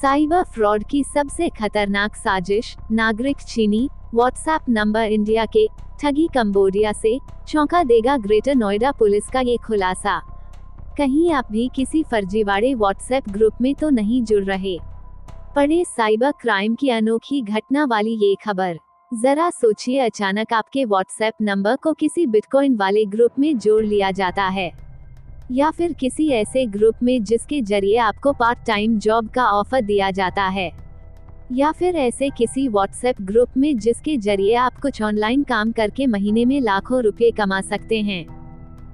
Cyber fraud की सबसे खतरनाक साजिश, नागरिक चीनी व्हाट्सएप नंबर इंडिया के ठगी कंबोडिया से, चौंका देगा ग्रेटर नोएडा पुलिस का ये खुलासा। कहीं आप भी किसी फर्जीवाड़े व्हाट्सएप ग्रुप में तो नहीं जुड़ रहे? पढ़े साइबर क्राइम की अनोखी घटना वाली ये खबर। जरा सोचिए, अचानक आपके व्हाट्सएप नंबर को किसी बिटकॉइन वाले ग्रुप में जोड़ लिया जाता है, या फिर किसी ऐसे ग्रुप में जिसके जरिए आपको पार्ट टाइम जॉब का ऑफर दिया जाता है, या फिर ऐसे किसी व्हाट्सएप ग्रुप में जिसके जरिए आप कुछ ऑनलाइन काम करके महीने में लाखों रुपए कमा सकते हैं।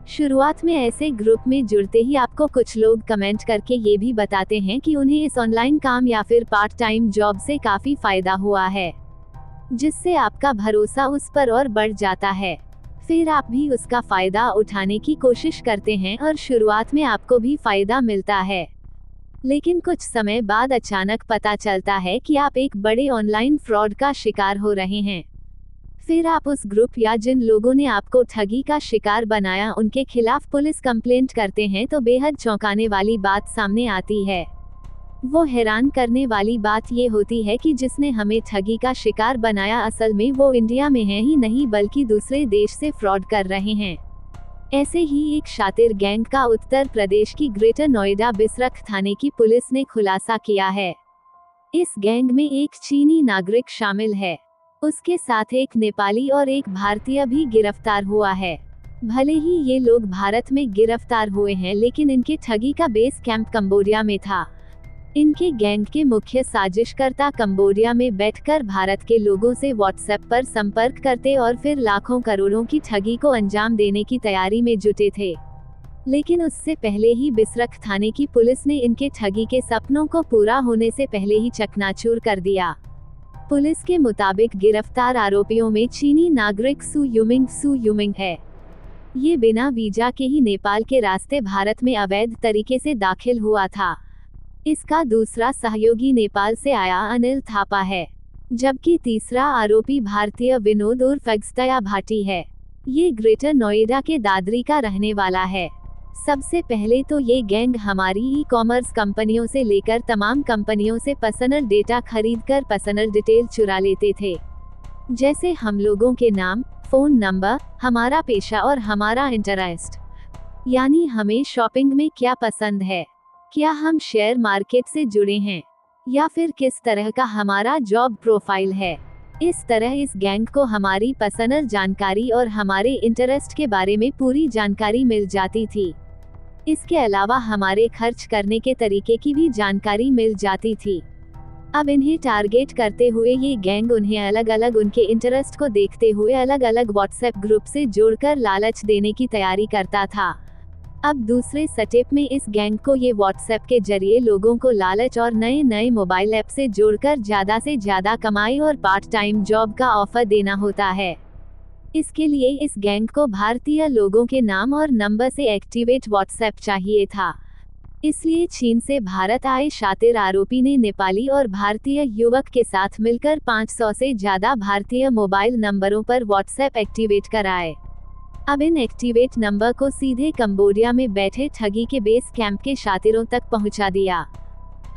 शुरुआत में ऐसे ग्रुप में जुड़ते ही आपको कुछ लोग कमेंट करके ये भी बताते हैं कि उन्हें इस ऑनलाइन काम या फिर पार्ट टाइम जॉब से काफी फायदा हुआ है, जिससे आपका भरोसा उस पर और बढ़ जाता है। फिर आप भी उसका फायदा उठाने की कोशिश करते हैं और शुरुआत में आपको भी फायदा मिलता है, लेकिन कुछ समय बाद अचानक पता चलता है कि आप एक बड़े ऑनलाइन फ्रॉड का शिकार हो रहे हैं। फिर आप उस ग्रुप या जिन लोगों ने आपको ठगी का शिकार बनाया उनके खिलाफ पुलिस कंप्लेंट करते हैं तो बेहद चौंकाने वाली बात सामने आती है। वो हैरान करने वाली बात ये होती है कि जिसने हमें ठगी का शिकार बनाया असल में वो इंडिया में है ही नहीं बल्कि दूसरे देश से फ्रॉड कर रहे हैं। ऐसे ही एक शातिर गैंग का उत्तर प्रदेश की ग्रेटर नोएडा बिसरख थाने की पुलिस ने खुलासा किया है। इस गैंग में एक चीनी नागरिक शामिल है। उसके साथ एक नेपाली और एक भारतीय भी गिरफ्तार हुआ है। भले ही ये लोग भारत में गिरफ्तार हुए हैं, लेकिन इनके ठगी का बेस कैंप कंबोडिया में था। इनके गैंग के मुख्य साजिशकर्ता कंबोडिया में बैठकर भारत के लोगों से व्हाट्सएप पर संपर्क करते और फिर लाखों करोड़ों की ठगी को अंजाम देने की तैयारी में जुटे थे। लेकिन उससे पहले ही बिसरख थाने की पुलिस ने इनके ठगी के सपनों को पूरा होने से पहले ही चकनाचूर कर दिया। पुलिस के मुताबिक गिरफ्तार आरोपियों में चीनी नागरिक सु युमिंग है। ये बिना वीजा के ही नेपाल के रास्ते भारत में अवैध तरीके से दाखिल हुआ था। इसका दूसरा सहयोगी नेपाल से आया अनिल थापा है, जबकि तीसरा आरोपी भारतीय विनोद उर्फ अगस्त्या भाटी है। ये ग्रेटर नोएडा के दादरी का रहने वाला है। सबसे पहले तो ये गैंग हमारी ई-कॉमर्स कंपनियों से लेकर तमाम कंपनियों से पर्सनल डेटा खरीदकर पर्सनल डिटेल चुरा लेते थे, जैसे हम लोगों के नाम, फोन नंबर, हमारा पेशा और हमारा इंटरेस्ट, यानी हमें शॉपिंग में क्या पसंद है, क्या हम शेयर मार्केट से जुड़े हैं, या फिर किस तरह का हमारा जॉब प्रोफाइल है। इस तरह इस गैंग को हमारी पर्सनल जानकारी और हमारे इंटरेस्ट के बारे में पूरी जानकारी मिल जाती थी। इसके अलावा हमारे खर्च करने के तरीके की भी जानकारी मिल जाती थी। अब इन्हें टारगेट करते हुए ये गैंग उन्हें अलग अलग उनके इंटरेस्ट को देखते हुए अलग अलग व्हाट्सएप ग्रुप से जोड़कर लालच देने की तैयारी करता था। अब दूसरे स्टेप में इस गैंग को ये व्हाट्सएप के जरिए लोगों को लालच और नए नए मोबाइल ऐप से जोड़कर ज़्यादा से ज़्यादा कमाई और पार्ट टाइम जॉब का ऑफर देना होता है। इसके लिए इस गैंग को भारतीय लोगों के नाम और नंबर से एक्टिवेट व्हाट्सएप चाहिए था। इसलिए चीन से भारत आए शातिर आरोपी ने नेपाली और भारतीय युवक के साथ मिलकर 500 से ज़्यादा भारतीय मोबाइल नंबरों पर व्हाट्सएप एक्टिवेट कराए। अब इन एक्टिवेट नंबर को सीधे कंबोडिया में बैठे ठगी के बेस कैंप के शातिरों तक पहुंचा दिया।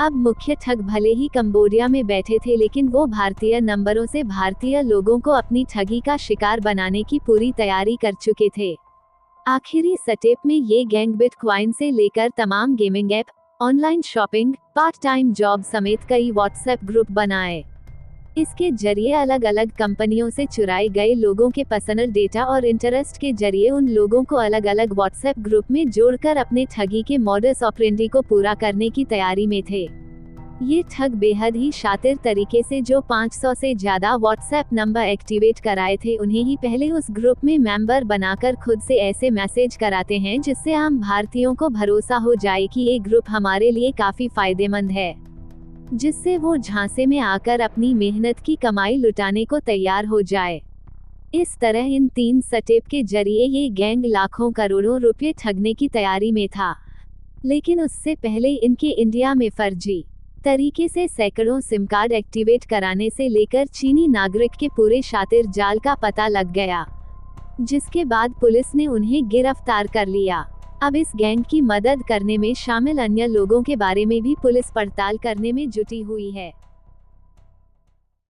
अब मुख्य ठग भले ही कंबोडिया में बैठे थे, लेकिन वो भारतीय नंबरों से भारतीय लोगों को अपनी ठगी का शिकार बनाने की पूरी तैयारी कर चुके थे। आखिरी स्टेप में ये गैंग बिटकॉइन से लेकर तमाम gaming app, online shopping, part time job समेत कई व्हाट्सएप ग्रुप बनाए। इसके जरिए अलग अलग कंपनियों से चुराए गए लोगों के पर्सनल डेटा और इंटरेस्ट के जरिए उन लोगों को अलग अलग व्हाट्सएप ग्रुप में जोड़कर अपने ठगी के मॉडस ऑपरेंडी को पूरा करने की तैयारी में थे। ये ठग बेहद ही शातिर तरीके से जो 500 से ज़्यादा व्हाट्सएप नंबर एक्टिवेट कराए थे उन्हें ही पहले उस ग्रुप में मेंबर बनाकर खुद से ऐसे मैसेज कराते हैं जिससे आम भारतीयों को भरोसा हो जाए कि ये ग्रुप हमारे लिए काफ़ी फायदेमंद है, जिससे वो झांसे में आकर अपनी मेहनत की कमाई लुटाने को तैयार हो जाए। इस तरह इन 3 स्टेप के जरिए ये गैंग लाखों करोड़ों रुपए ठगने की तैयारी में था। लेकिन उससे पहले इनके इंडिया में फर्जी तरीके से सैकड़ों सिम कार्ड एक्टिवेट कराने से लेकर चीनी नागरिक के पूरे शातिर जाल का पता लग गया, जिसके बाद पुलिस ने उन्हें गिरफ्तार कर लिया। अब इस गैंग की मदद करने में शामिल अन्य लोगों के बारे में भी पुलिस पड़ताल करने में जुटी हुई है।